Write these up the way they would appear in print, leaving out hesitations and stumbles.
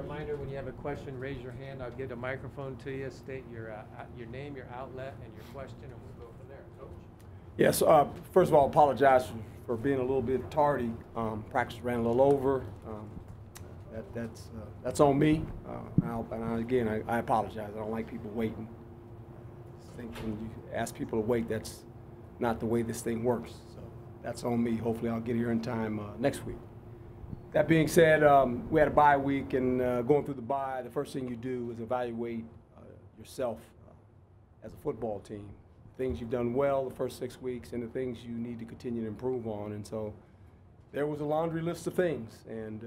reminder, when you have a question, raise your hand. I'll get a microphone to you. State your name, your outlet, and your question, and we'll go from there. Coach? Yes, first of all, apologize for being a little bit tardy. Practice ran a little over. That's on me. Again, I apologize. I don't like people waiting. I think when you ask people to wait, that's not the way this thing works. So that's on me. Hopefully I'll get here in time next week. That being said, we had a bye week, and going through the bye, the first thing you do is evaluate yourself as a football team. Things you've done well the first 6 weeks and the things you need to continue to improve on. And so there was a laundry list of things, and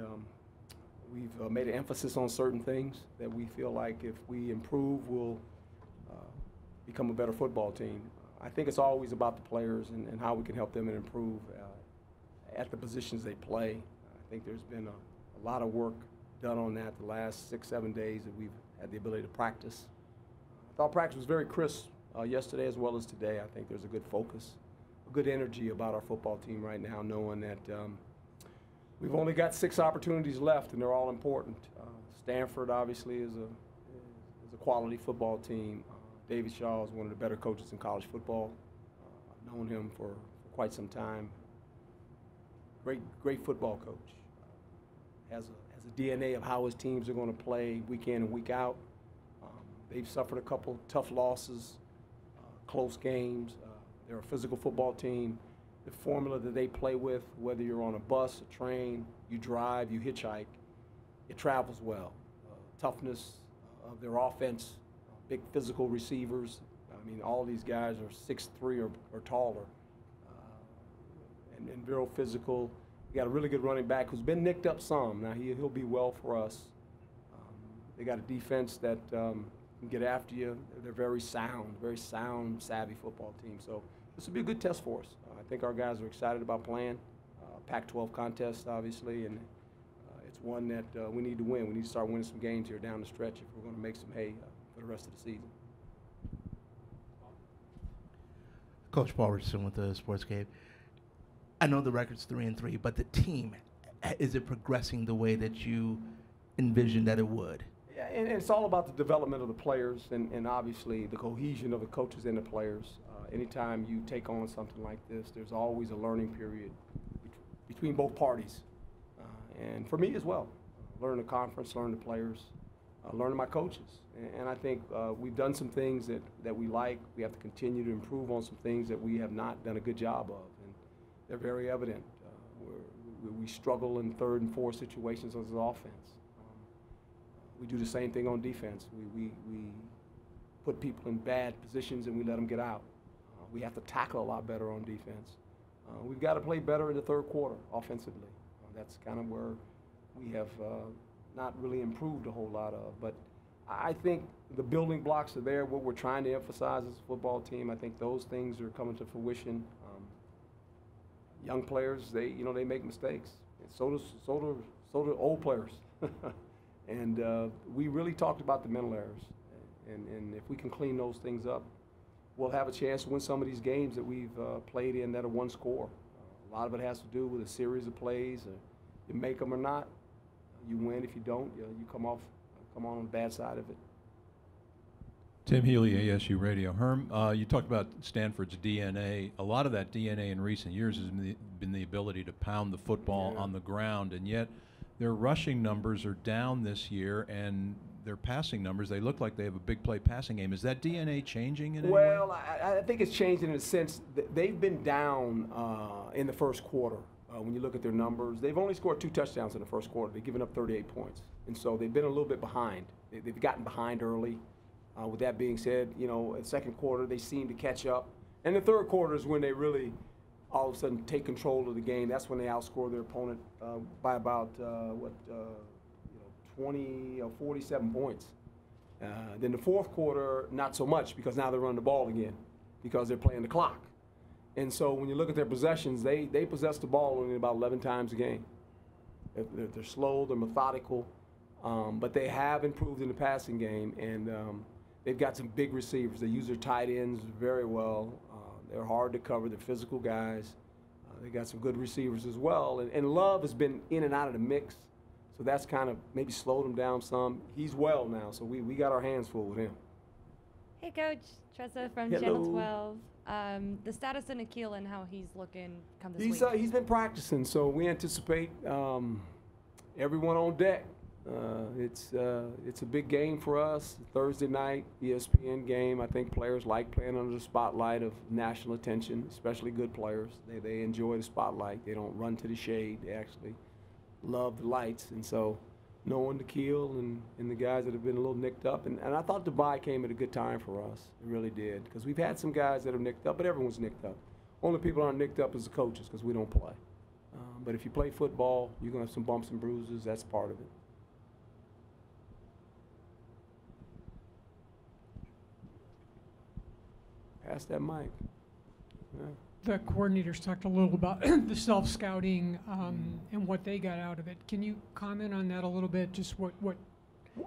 we've made an emphasis on certain things that we feel like if we improve, we'll become a better football team. I think it's always about the players and how we can help them and improve at the positions they play. I think there's been a lot of work done on that the last 6-7 days that we've had the ability to practice. I thought practice was very crisp yesterday as well as today. I think there's a good focus, a good energy about our football team right now, knowing that we've only got 6 opportunities left, and they're all important. Stanford obviously is a quality football team. David Shaw is one of the better coaches in college football. I've known him for quite some time. Great football coach. Has a DNA of how his teams are going to play week in and week out. They've suffered a couple tough losses, close games. They're a physical football team. The formula that they play with, whether you're on a bus, a train, you drive, you hitchhike, it travels well. Toughness of their offense, big physical receivers. I mean, all these guys are 6'3" or taller. And real physical. We got a really good running back who's been nicked up some. Now he'll be well for us. They got a defense that can get after you. They're very sound, savvy football team. So this will be a good test for us. I think our guys are excited about playing. Pac-12 contest, obviously, and it's one that we need to win. We need to start winning some games here down the stretch if we're going to make some hay for the rest of the season. Coach Paul Richardson with the Sportscape. I know the record's 3-3, but the team, is it progressing the way that you envisioned that it would? Yeah, and it's all about the development of the players and obviously the cohesion of the coaches and the players. Anytime you take on something like this, there's always a learning period between both parties. And for me as well, learn the conference, learn the players, learning my coaches. And I think we've done some things that we like. We have to continue to improve on some things that we have not done a good job of. They're very evident. We struggle in 3rd and 4th situations as an offense. We do the same thing on defense. We put people in bad positions and we let them get out. We have to tackle a lot better on defense. We've got to play better in the 3rd quarter offensively. That's kind of where we have not really improved a whole lot of. But I think the building blocks are there. What we're trying to emphasize as a football team, I think those things are coming to fruition. Young players, they make mistakes. And so do old players. And we really talked about the mental errors. And if we can clean those things up, we'll have a chance to win some of these games that we've played in that are one score. A lot of it has to do with a series of plays. You make them or not, you win. If you don't, you come on the bad side of it. Tim Healy, ASU Radio. Herm, you talked about Stanford's DNA. A lot of that DNA in recent years has been the ability to pound the football on the ground, and yet their rushing numbers are down this year, and their passing numbers, they look like they have a big play passing game. Is that DNA changing in any way? Well, I think it's changing in the sense that they've been down in the 1st quarter. When you look at their numbers, they've only scored 2 touchdowns in the 1st quarter. They've given up 38 points. And so they've been a little bit behind. They've gotten behind early. With that being said, in the 2nd quarter, they seem to catch up. And the 3rd quarter is when they really all of a sudden take control of the game. That's when they outscore their opponent by about, 20 or 47 points. Then the 4th quarter, not so much, because now they're running the ball again because they're playing the clock. And so when you look at their possessions, they possess the ball only about 11 times a game. They're slow, they're methodical, but they have improved in the passing game, and they've got some big receivers. They use their tight ends very well. They're hard to cover. They're physical guys. They got some good receivers as well. And Love has been in and out of the mix. So that's kind of maybe slowed him down some. He's well now, so we got our hands full with him. Hey, Coach. Tressa from Hello. Channel 12. The status of Nikhil and how he's looking come this week. He's been practicing, so we anticipate everyone on deck. It's a big game for us. Thursday night, ESPN game. I think players like playing under the spotlight of national attention, especially good players. They enjoy the spotlight. They don't run to the shade. They actually love the lights. And so knowing Nikhil and the guys that have been a little nicked up, and I thought Dubai came at a good time for us. It really did, because we've had some guys that have nicked up, but everyone's nicked up. Only people aren't nicked up is the coaches, because we don't play. But if you play football, you're going to have some bumps and bruises. That's part of it. Pass that mic. Yeah. The coordinators talked a little about the self-scouting and what they got out of it. Can you comment on that a little bit? Just what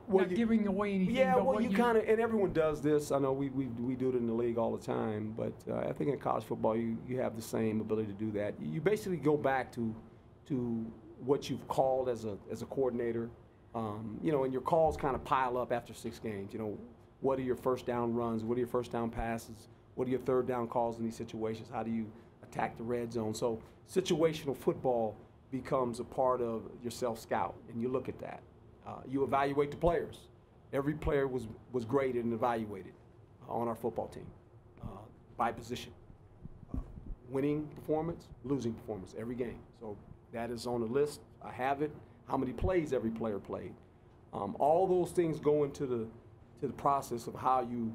not giving away anything. Yeah, but well, what you kind of, and everyone does this. I know we do it in the league all the time, but I think in college football you have the same ability to do that. You basically go back to what you've called as a coordinator, you know, and your calls kind of pile up after 6 games. You know, what are your first down runs? What are your first down passes? What are your third down calls in these situations? How do you attack the red zone? So situational football becomes a part of your self-scout, and you look at that. You evaluate the players. Every player was graded and evaluated on our football team by position. Winning performance, losing performance, every game. So that is on the list. I have it. How many plays every player played. All those things go into the process of how you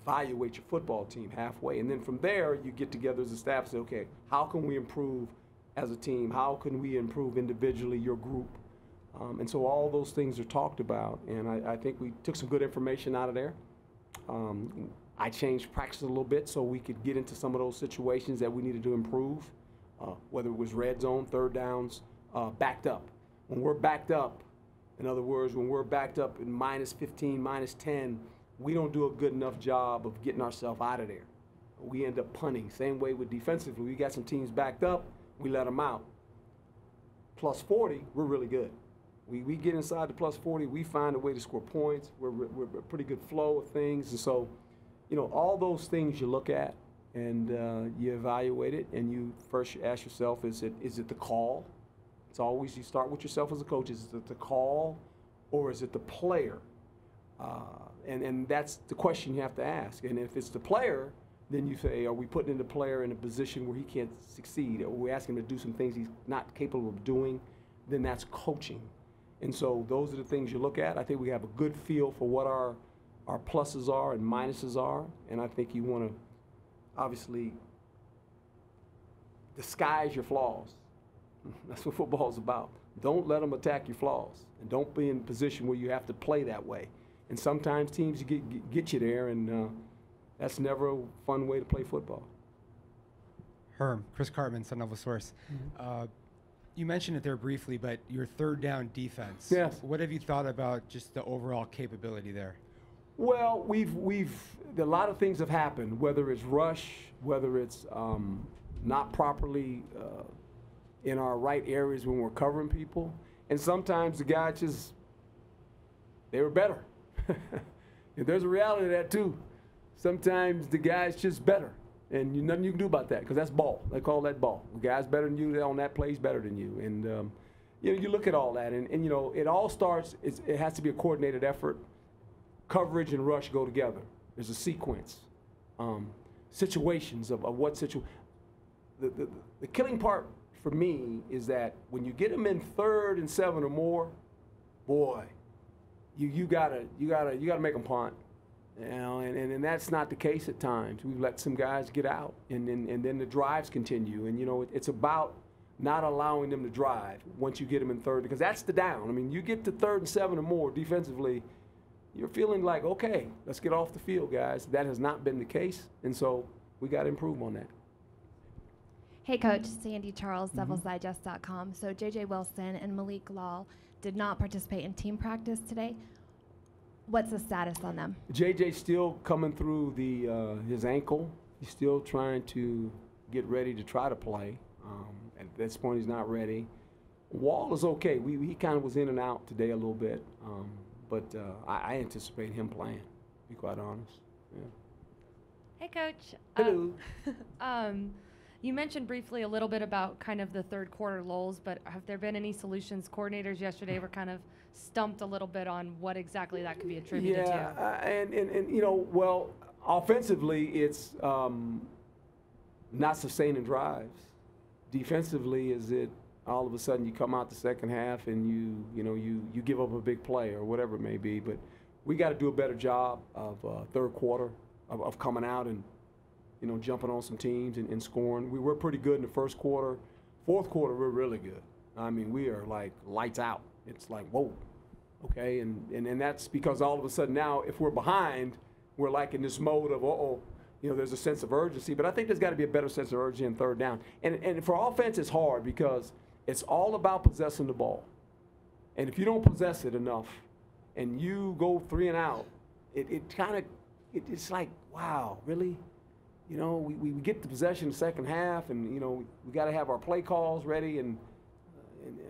evaluate your football team halfway. And then from there, you get together as a staff and say, okay, how can we improve as a team? How can we improve individually, your group? And so all those things are talked about. And I think we took some good information out of there. I changed practice a little bit so we could get into some of those situations that we needed to improve, whether it was red zone, third downs, backed up. When we're backed up, in other words, when we're backed up in -15, -10, we don't do a good enough job of getting ourselves out of there. We end up punting. Same way with defensively. We got some teams backed up, we let them out. +40, we're really good. We get inside the +40, we find a way to score points. We're a pretty good flow of things. And so, you know, all those things you look at and you evaluate it, and you first ask yourself, is it the call? It's always, you start with yourself as a coach. Is it the call or is it the player? And that's the question you have to ask. And if it's the player, then you say, are we putting the player in a position where he can't succeed? Or we ask him to do some things he's not capable of doing? Then that's coaching. And so those are the things you look at. I think we have a good feel for what our pluses are and minuses are. And I think you want to obviously disguise your flaws. That's what football is about. Don't let them attack your flaws. And don't be in a position where you have to play that way. And sometimes teams get you there, and that's never a fun way to play football. Herm, Chris Cartman, Sun Nova Source. Mm-hmm. You mentioned it there briefly, but your third down defense. Yes. What have you thought about just the overall capability there? Well, a lot of things have happened, whether it's rush, whether it's not properly in our right areas when we're covering people. And sometimes the guys they were better. There's a reality to that too. Sometimes the guy's just better, and nothing you can do about that, because that's ball. They call that ball. The guy's better than you on that play, he's better than you. And you know, you look at all that, and you know, it all starts. It has to be a coordinated effort. Coverage and rush go together. There's a sequence, situations of what situation. The killing part for me is that when you get them in 3rd and 7 or more, boy, you gotta make them punt, you know, and that's not the case at times. We've let some guys get out, and then the drives continue, and you know, it's about not allowing them to drive once you get them in 3rd, because that's the down. I mean, you get to 3rd and 7 or more defensively, you're feeling like, okay, let's get off the field, guys. That has not been the case, and so we got to improve on that. Hey, Coach. Sandy Charles, DevilsDigest.com. So J.J. Wilson and Malik Lal did not participate in team practice today. What's the status on them? JJ's still coming through his ankle. He's still trying to get ready to try to play. At this point, he's not ready. Wall is okay. He kind of was in and out today a little bit, but I anticipate him playing, to be quite honest. Yeah. Hey, Coach. Hello. You mentioned briefly a little bit about kind of the third quarter lulls, but have there been any solutions? Coordinators yesterday were kind of stumped a little bit on what exactly that could be attributed to. Yeah, and you know, well, offensively, it's not sustaining drives. Defensively, is it all of a sudden you come out the second half and you give up a big play or whatever it may be. But we got to do a better job of third quarter of coming out and jumping on some teams and scoring. We were pretty good in the first quarter. Fourth quarter, we're really good. I mean, we are like lights out. It's like, whoa, okay? And that's because all of a sudden now, if we're behind, we're like in this mode of, uh-oh, there's a sense of urgency. But I think there's got to be a better sense of urgency in third down. And for offense, it's hard because it's all about possessing the ball. And if you don't possess it enough and you go 3 and out, it's like, wow, really? We get the possession in the second half, and we got to have our play calls ready, and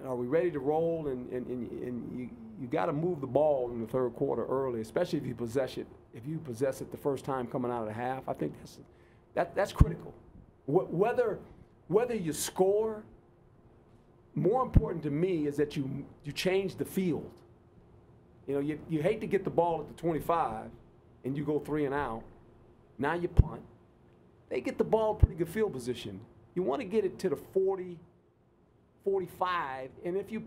are we ready to roll? And you got to move the ball in the third quarter early, especially if you possess it. If you possess it the first time coming out of the half, I think that's critical. Whether you score, more important to me is that you change the field. You hate to get the ball at the 25 and you go 3 and out. Now you punt. They get the ball in pretty good field position. You want to get it to the 40, 45, and if you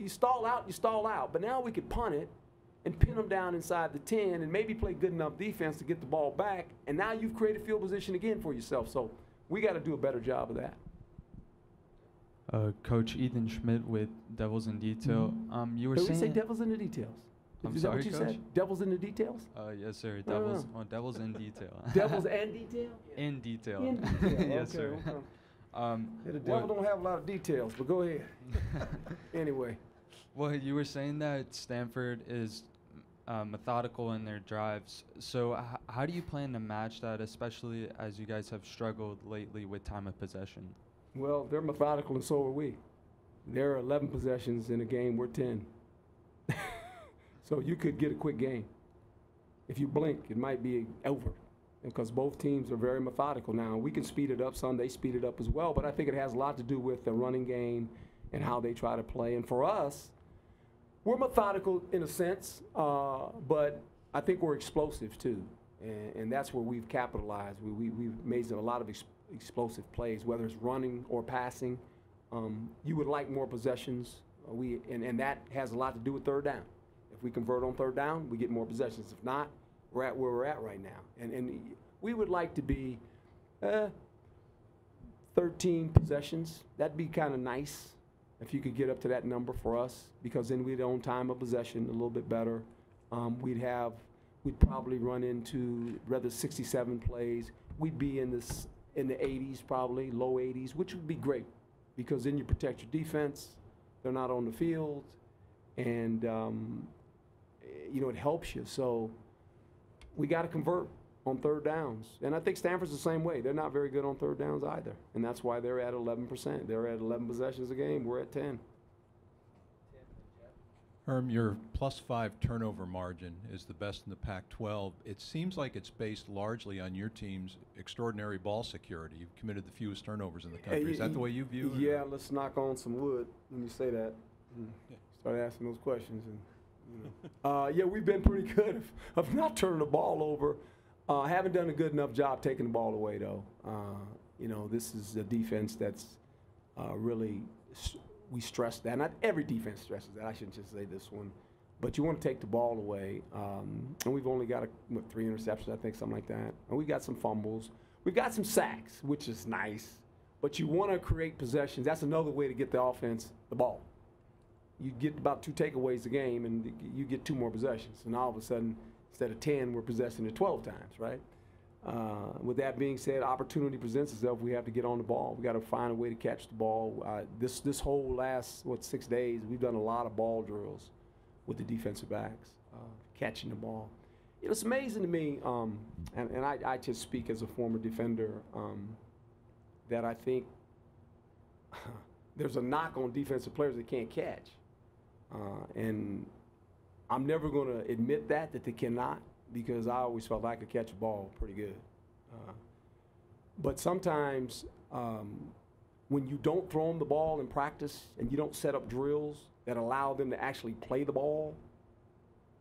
stall out, you stall out. But now we could punt it and pin them down inside the 10 and maybe play good enough defense to get the ball back, and now you've created field position again for yourself. So we got to do a better job of that. Coach Ethan Schmidt with Devils in Detail. You were Did saying... we say Devils in the Details? Is that what you said? Devils in the Details? Yes, sir. Devils, Devils in Detail. Devils and detail? In detail. In detail. Yes, okay, sir. Okay. The Devils don't have a lot of details, but go ahead. Anyway. Well, you were saying that Stanford is methodical in their drives. So how do you plan to match that, especially as you guys have struggled lately with time of possession? Well, they're methodical, and so are we. There are 11 possessions in a game. We're 10. So you could get a quick game. If you blink, it might be over, because both teams are very methodical now. We can speed it up some. They speed it up as well, but I think it has a lot to do with the running game and how they try to play. And for us, we're methodical in a sense, but I think we're explosive too, and that's where we've capitalized. We've made a lot of explosive plays, whether it's running or passing. You would like more possessions, and that has a lot to do with third down. If we convert on third down, we get more possessions. If not, we're at where we're at right now. And we would like to be 13 possessions. That'd be kind of nice if you could get up to that number for us, because then we'd own time of possession a little bit better. We'd probably run into rather 67 plays. We'd be in the 80s, probably low 80s, which would be great, because then you protect your defense. They're not on the field, and it helps you. So we got to convert on third downs, and I think Stanford's the same way. They're not very good on third downs either, and that's why they're at 11%. They're at 11 possessions a game. We're at 10. Herm, your +5 turnover margin is the best in the Pac-12. It seems like it's based largely on your team's extraordinary ball security. You've committed the fewest turnovers in the country. Is that the way you view it? Yeah, let's knock on some wood when you say that. Start asking those questions. And, yeah, we've been pretty good of not turning the ball over. Haven't done a good enough job taking the ball away, though. This is a defense that's really we stress that. Not every defense stresses that. I shouldn't just say this one. But you want to take the ball away. And we've only got 3 interceptions, I think, something like that. And we got some fumbles. We've got some sacks, which is nice. But you want to create possessions. That's another way to get the offense the ball. You get about 2 takeaways a game, and you get 2 more possessions. And all of a sudden, instead of 10, we're possessing it 12 times, right? With that being said, opportunity presents itself. We have to get on the ball. We got to find a way to catch the ball. This whole last 6 days, we've done a lot of ball drills with the defensive backs, catching the ball. It's amazing to me, and I just speak as a former defender, that I think there's a knock on defensive players that can't catch. And I'm never going to admit that they cannot, because I always felt I could catch a ball pretty good. But sometimes when you don't throw them the ball in practice and you don't set up drills that allow them to actually play the ball,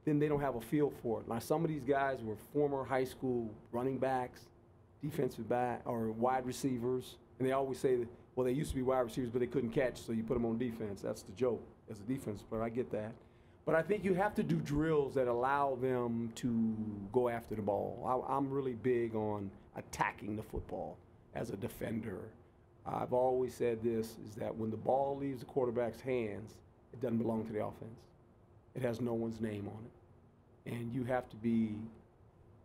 then they don't have a feel for it. Now, some of these guys were former high school running backs, defensive back, or wide receivers, and they always say that, well, they used to be wide receivers, but they couldn't catch, so you put them on defense. That's the joke as a defensive player. I get that. But I think you have to do drills that allow them to go after the ball. I'm really big on attacking the football as a defender. I've always said this, is that when the ball leaves the quarterback's hands, it doesn't belong to the offense. It has no one's name on it. And you have to be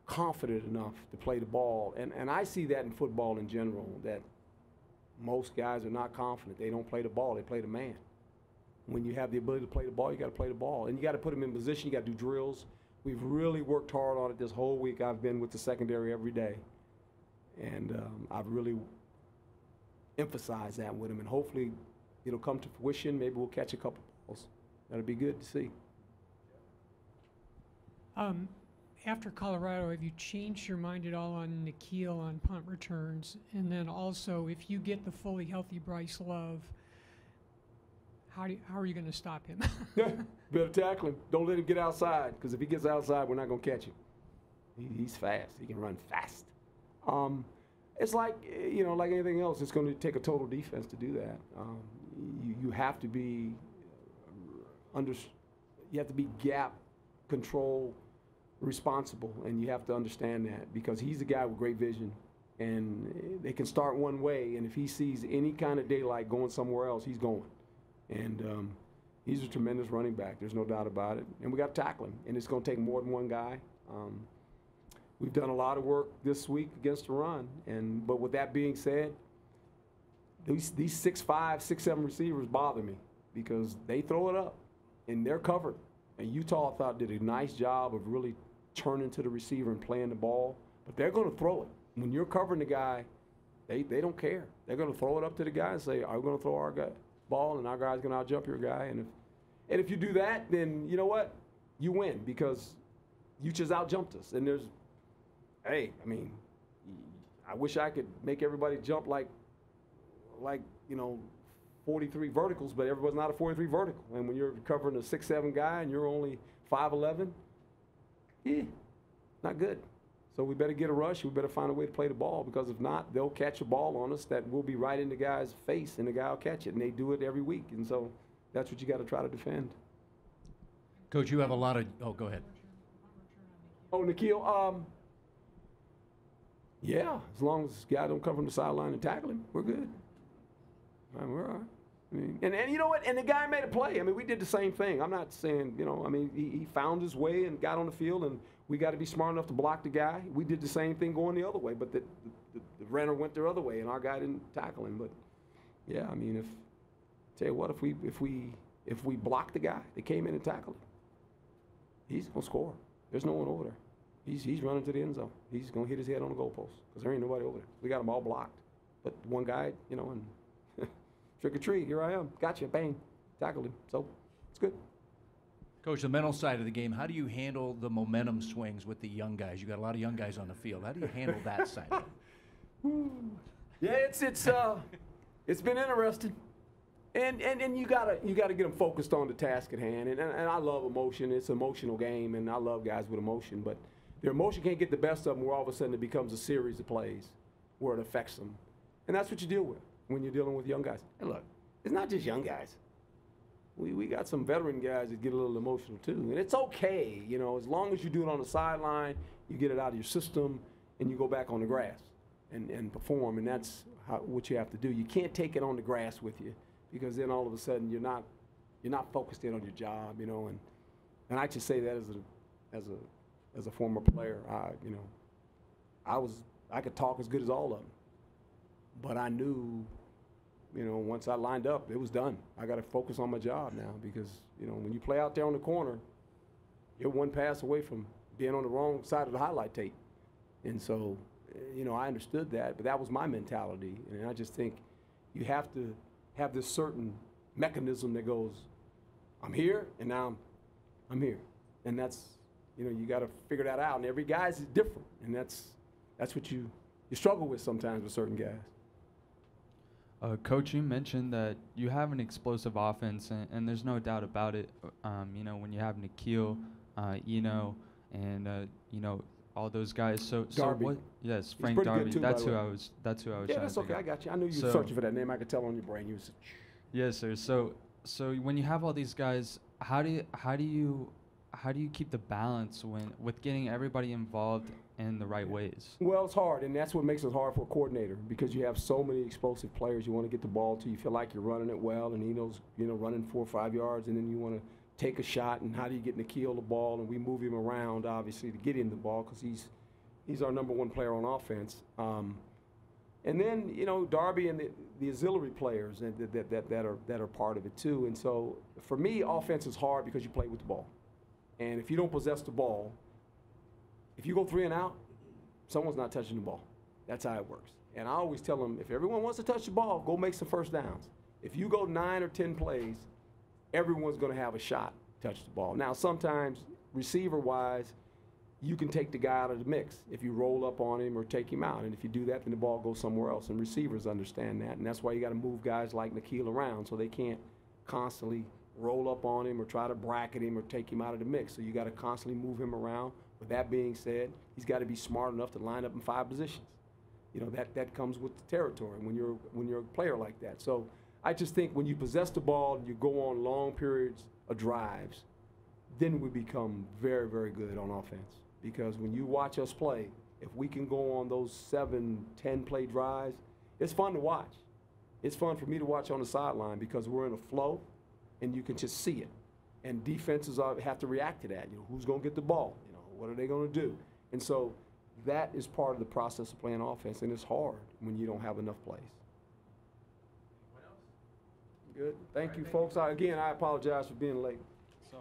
confident enough to play the ball. And I see that in football in general, that most guys are not confident. They don't play the ball, they play the man. When you have the ability to play the ball, you got to play the ball. And you got to put them in position, you got to do drills. We've really worked hard on it this whole week. I've been with the secondary every day. And I've really emphasized that with them. And hopefully it'll come to fruition. Maybe we'll catch a couple balls. That'll be good to see. After Colorado, have you changed your mind at all on Nikhil on punt returns? And then also, if you get the fully healthy Bryce Love, how are you going to stop him? Better tackle him. Don't let him get outside, because if he gets outside, we're not going to catch him. He's fast. He can run fast. It's like, like anything else, it's going to take a total defense to do that. You have to be you have to be gap control responsible, and you have to understand that, because he's a guy with great vision, and they can start one way, and if he sees any kind of daylight going somewhere else, he's going. And he's a tremendous running back. There's no doubt about it. And we got to tackle him, and it's going to take more than one guy. We've done a lot of work this week against the run, but with that being said, these 6'5", 6'7" receivers bother me, because they throw it up, and they're covered. And Utah, I thought, did a nice job of really turning to the receiver and playing the ball, but they're going to throw it. When you're covering the guy, they don't care. They're going to throw it up to the guy and say, are we going to throw our ball, and our guy's going to out-jump your guy? And if you do that, then you know what? You win, because you just out-jumped us. And I wish I could make everybody jump like 43 verticals, but everybody's not a 43 vertical. And when you're covering a 6'7" guy and you're only 5'11", not good. So we better get a rush. We better find a way to play the ball, because if not, they'll catch a ball on us that will be right in the guy's face, and the guy will catch it. And they do it every week. And so that's what you got to try to defend. Coach, you have a lot of – oh, go ahead. Oh, Nikhil, yeah, as long as this guy don't come from the sideline and tackle him, we're good. We're all right. And you know what? And the guy made a play. We did the same thing. I'm not saying, he found his way and got on the field, and we got to be smart enough to block the guy. We did the same thing going the other way, but the runner went the other way, and our guy didn't tackle him. But yeah, tell you what, if we block the guy, they came in and tackled him, he's gonna score. There's no one over there. He's running to the end zone. He's gonna hit his head on the goalpost, because there ain't nobody over there. We got them all blocked. But one guy, and trick or treat, here I am, gotcha, bang, tackled him. So it's good. Coach, the mental side of the game, how do you handle the momentum swings with the young guys? You got a lot of young guys on the field. How do you handle that side of it? Yeah, it's been interesting. And you gotta get them focused on the task at hand. And I love emotion. It's an emotional game, and I love guys with emotion. But their emotion can't get the best of them, where all of a sudden it becomes a series of plays where it affects them. And that's what you deal with when you're dealing with young guys. Hey, look, it's not just young guys. We got some veteran guys that get a little emotional too. And it's okay, as long as you do it on the sideline, you get it out of your system, and you go back on the grass and perform. And that's what you have to do. You can't take it on the grass with you, because then all of a sudden you're not focused in on your job, And I just say that as a former player. I could talk as good as all of them, but I knew, once I lined up, it was done. I got to focus on my job now, because when you play out there on the corner, you're one pass away from being on the wrong side of the highlight tape. And so, I understood that, but that was my mentality. And I just think you have to have this certain mechanism that goes, I'm here, and now I'm here. And that's, you got to figure that out. And every guy's different, and that's what you struggle with sometimes with certain guys. Coach, you mentioned that you have an explosive offense, and there's no doubt about it. When you have Nikhil, and all those guys. So Darby. what? Yes, He's Frank pretty good Darby. too, That's by who the I way. was. That's who I was. Yeah, trying that's to okay. think I of. got you. I knew you So- were searching for that name. I could tell on your brain. You was. Yes, sir. So when you have all these guys, how do you keep the balance with getting everybody involved in the right ways? Well, it's hard, and that's what makes it hard for a coordinator, because you have so many explosive players you want to get the ball to. You feel like you're running it well, and he knows, running 4 or 5 yards, and then you want to take a shot, and how do you get Nikhil the ball? And we move him around, obviously, to get him the ball, because he's our #1 player on offense. And then, Darby and the auxiliary players that are part of it too. And so for me, offense is hard because you play with the ball. And if you don't possess the ball, if you go 3 and out, someone's not touching the ball. That's how it works. And I always tell them, if everyone wants to touch the ball, go make some first downs. If you go 9 or 10 plays, everyone's going to have a shot to touch the ball. Now, sometimes receiver-wise, you can take the guy out of the mix if you roll up on him or take him out. And if you do that, then the ball goes somewhere else. And receivers understand that. And that's why you got to move guys like Nikhil around, so they can't constantly roll up on him or try to bracket him or take him out of the mix. So you got to constantly move him around. With that being said, he's got to be smart enough to line up in 5 positions. That comes with the territory when you're a player like that. So I just think when you possess the ball and you go on long periods of drives, then we become very, very good on offense. Because when you watch us play, if we can go on those 7, 10 play drives, it's fun to watch. It's fun for me to watch on the sideline because we're in a flow and you can just see it. And defenses have to react to that. Who's going to get the ball? What are they going to do? And so that is part of the process of playing offense, and it's hard when you don't have enough plays. Good. Thank you, folks. Again, I apologize for being late. So,